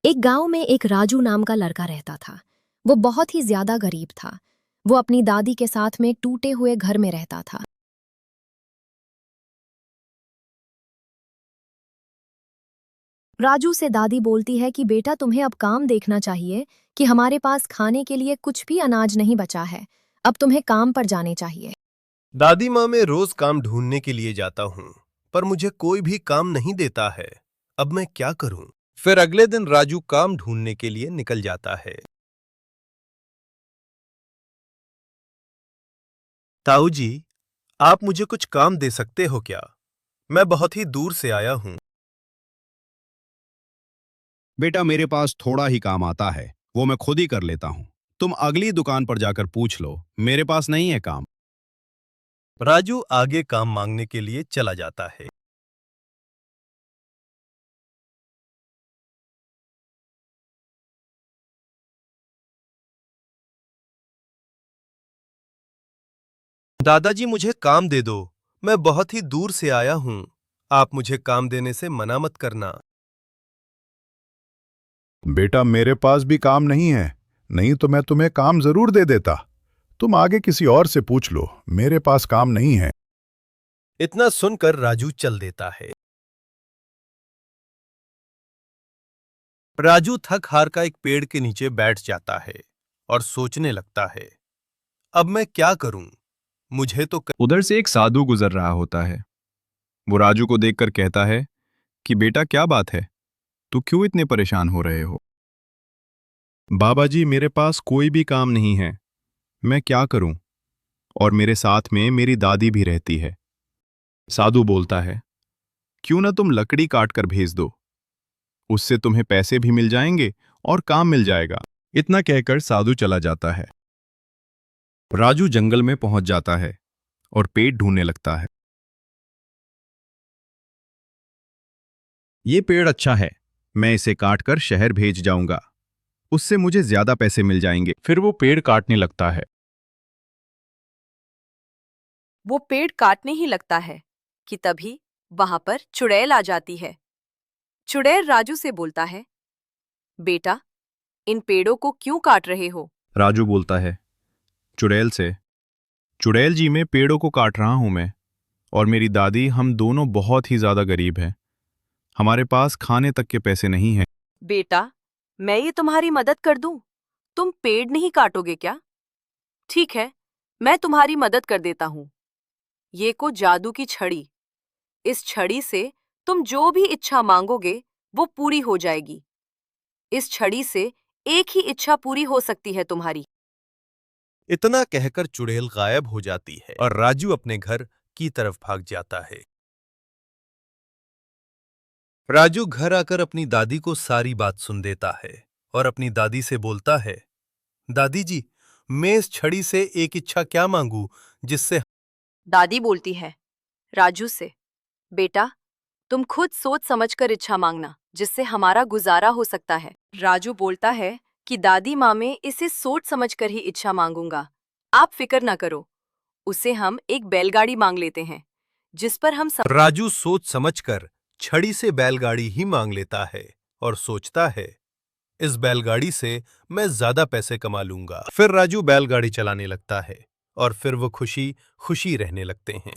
एक गांव में एक राजू नाम का लड़का रहता था। वो बहुत ही ज्यादा गरीब था। वो अपनी दादी के साथ में टूटे हुए घर में रहता था। राजू से दादी बोलती है कि बेटा तुम्हें अब काम देखना चाहिए कि हमारे पास खाने के लिए कुछ भी अनाज नहीं बचा है। अब तुम्हें काम पर जाने चाहिए। दादी माँ, मैं रोज काम ढूंढने के लिए जाता हूँ, पर मुझे कोई भी काम नहीं देता है। अब मैं क्या करूँ? फिर अगले दिन राजू काम ढूंढने के लिए निकल जाता है। ताऊ जी, आप मुझे कुछ काम दे सकते हो क्या? मैं बहुत ही दूर से आया हूँ। बेटा, मेरे पास थोड़ा ही काम आता है, वो मैं खुद ही कर लेता हूँ। तुम अगली दुकान पर जाकर पूछ लो, मेरे पास नहीं है काम। राजू आगे काम मांगने के लिए चला जाता है। दादाजी, मुझे काम दे दो। मैं बहुत ही दूर से आया हूँ। आप मुझे काम देने से मना मत करना। बेटा, मेरे पास भी काम नहीं है, नहीं तो मैं तुम्हें काम जरूर दे देता। तुम आगे किसी और से पूछ लो, मेरे पास काम नहीं है। इतना सुनकर राजू चल देता है। राजू थक हार का एक पेड़ के नीचे बैठ जाता है और सोचने लगता है, अब मैं क्या करूं? मुझे तो उधर से एक साधु गुजर रहा होता है। वो राजू को देखकर कहता है कि बेटा, क्या बात है, तू क्यों इतने परेशान हो रहे हो? बाबा जी, मेरे पास कोई भी काम नहीं है, मैं क्या करूं? और मेरे साथ में मेरी दादी भी रहती है। साधु बोलता है, क्यों ना तुम लकड़ी काट कर भेज दो, उससे तुम्हें पैसे भी मिल जाएंगे और काम मिल जाएगा। इतना कहकर साधु चला जाता है। राजू जंगल में पहुंच जाता है और पेड़ ढूंढने लगता है। ये पेड़ अच्छा है, मैं इसे काटकर शहर भेज जाऊंगा, उससे मुझे ज्यादा पैसे मिल जाएंगे। फिर वो पेड़ काटने लगता है। वो पेड़ काटने ही लगता है कि तभी वहां पर चुड़ैल आ जाती है। चुड़ैल राजू से बोलता है, बेटा, इन पेड़ों को क्यों काट रहे हो? राजू बोलता है चुड़ैल से, चुड़ैल जी, मैं पेड़ों को काट रहा हूं, मैं और मेरी दादी, हम दोनों बहुत ही ज्यादा गरीब हैं, हमारे पास खाने तक के पैसे नहीं हैं। बेटा, मैं ये तुम्हारी मदद कर दूं? तुम पेड़ नहीं काटोगे क्या? ठीक है, मैं तुम्हारी मदद कर देता हूं। ये को जादू की छड़ी। इस छड़ी से तुम जो भी इच्छा मांगोगे वो पूरी हो जाएगी। इस छड़ी से एक ही इच्छा पूरी हो सकती है तुम्हारी। इतना कहकर चुड़ैल गायब हो जाती है और राजू अपने घर की तरफ भाग जाता है। राजू घर आकर अपनी दादी को सारी बात सुन देता है और अपनी दादी से बोलता है, दादी जी, मैं इस छड़ी से एक इच्छा क्या मांगू जिससे। दादी बोलती है राजू से, बेटा, तुम खुद सोच समझकर इच्छा मांगना जिससे हमारा गुजारा हो सकता है। राजू बोलता है कि दादी माँ, मैं इसे सोच समझकर ही इच्छा मांगूंगा, आप फिक्र ना करो। उसे हम एक बैलगाड़ी मांग लेते हैं जिस पर हम राजू सोच समझकर छड़ी से बैलगाड़ी ही मांग लेता है और सोचता है, इस बैलगाड़ी से मैं ज्यादा पैसे कमा लूंगा। फिर राजू बैलगाड़ी चलाने लगता है और फिर वो खुशी खुशी रहने लगते हैं।